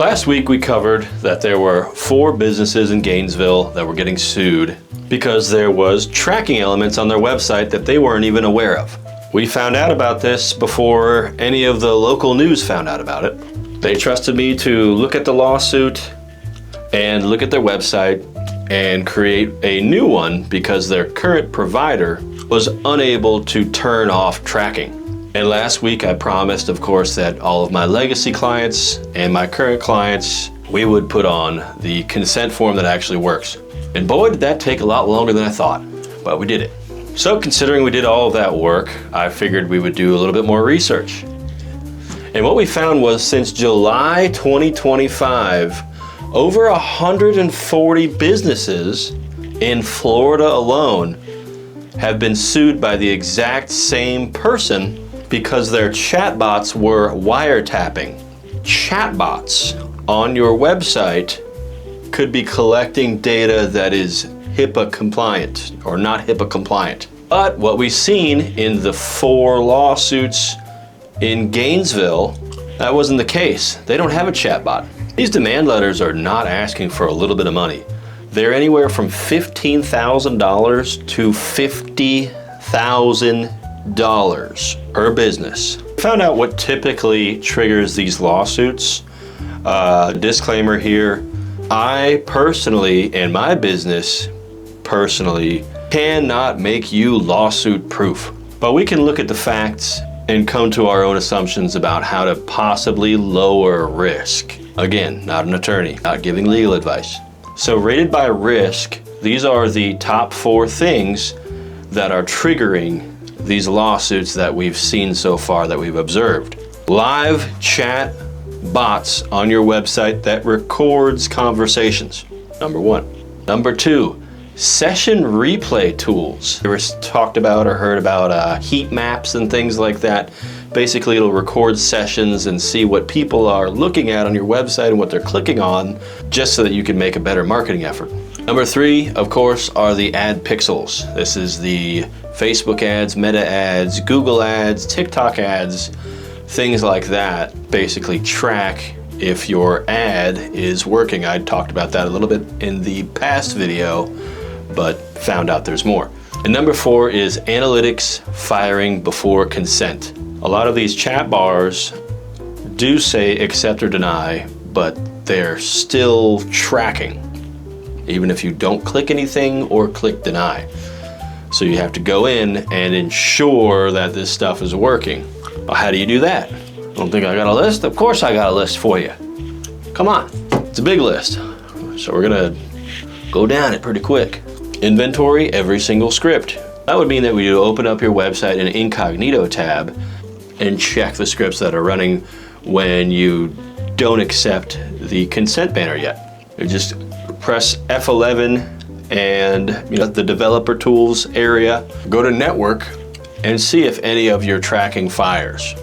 Last week we covered that there were 4 businesses in Gainesville that were getting sued because there was tracking elements on their website that they weren't even aware of. We found out about this before any of the local news found out about it. They trusted me to look at the lawsuit and look at their website and create a new one because their current provider was unable to turn off tracking. And last week I promised, of course, that all of my legacy clients and my current clients, we would put on the consent form that actually works. And boy, did that take a lot longer than I thought, but we did it. So considering we did all of that work, I figured we would do a little bit more research. And what we found was since July 2025, over 140 businesses in Florida alone have been sued by the exact same person because their chatbots were wiretapping. Chatbots on your website could be collecting data that is HIPAA compliant or not HIPAA compliant. But what we've seen in the 4 lawsuits in Gainesville, that wasn't the case. They don't have a chatbot. These demand letters are not asking for a little bit of money. They're anywhere from $15,000 to $50,000 per business. Found out what typically triggers these lawsuits. Disclaimer here, I personally and my business personally cannot make you lawsuit proof, but we can look at the facts and come to our own assumptions about how to possibly lower risk. Again, not an attorney, not giving legal advice. So rated by risk, these are the top 4 things that are triggering these lawsuits that we've seen so far, that we've observed. Live chat bots on your website that records conversations, number 1. Number 2, session replay tools. You ever talked about or heard about heat maps and things like that? Basically, it'll record sessions and see what people are looking at on your website and what they're clicking on, just so that you can make a better marketing effort. Number 3, of course, are the ad pixels. This is the Facebook ads, Meta ads, Google ads, TikTok ads, things like that. Basically track if your ad is working. I talked about that a little bit in the past video, but found out there's more. And number 4 is analytics firing before consent. A lot of these chat bars do say accept or deny, but they're still tracking, even if you don't click anything or click deny. So you have to go in and ensure that this stuff is working. Well, how do you do that? Don't think I got a list? Of course I got a list for you. Come on, it's a big list. So we're gonna go down it pretty quick. Inventory every single script. That would mean that we do open up your website in an incognito tab and check the scripts that are running when you don't accept the consent banner yet. You just press F11 and the developer tools area, go to network and see if any of your tracking fires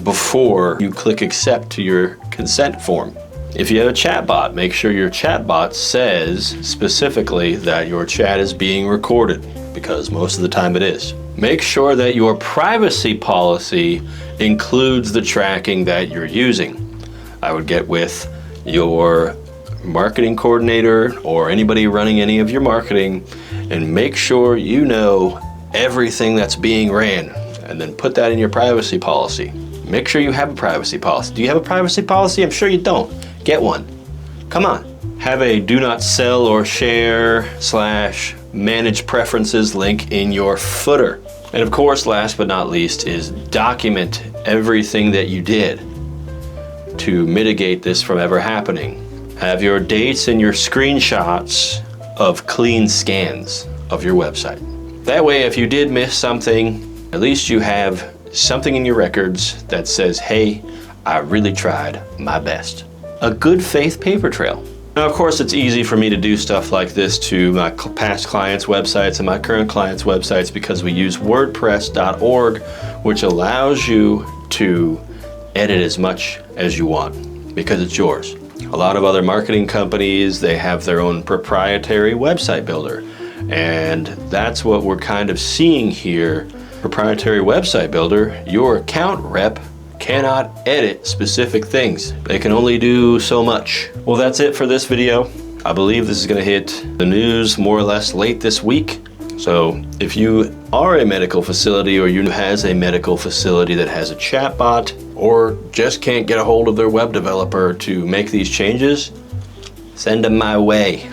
before you click accept to your consent form. If you have a chatbot, make sure your chatbot says specifically that your chat is being recorded, because most of the time it is. Make sure that your privacy policy includes the tracking that you're using. I would get with your marketing coordinator or anybody running any of your marketing and make sure you know everything that's being ran, and then put that in your privacy policy. Make sure you have a privacy policy. Do you have a privacy policy? I'm sure you don't. Get one. Come on. Have a do not sell or share / manage preferences link in your footer. And of course, last but not least, is document everything that you did to mitigate this from ever happening. Have your dates and your screenshots of clean scans of your website. That way, if you did miss something, at least you have something in your records that says, hey, I really tried my best. A good faith paper trail. Now, of course, it's easy for me to do stuff like this to my past clients' websites and my current clients' websites because we use WordPress.org, which allows you to edit as much as you want because it's yours. A lot of other marketing companies, they have their own proprietary website builder. And that's what we're kind of seeing here. Proprietary website builder, your account rep cannot edit specific things. They can only do so much. Well, that's it for this video. I believe this is gonna hit the news more or less late this week. So if you are a medical facility or you has a medical facility that has a chatbot or just can't get a hold of their web developer to make these changes, send them my way.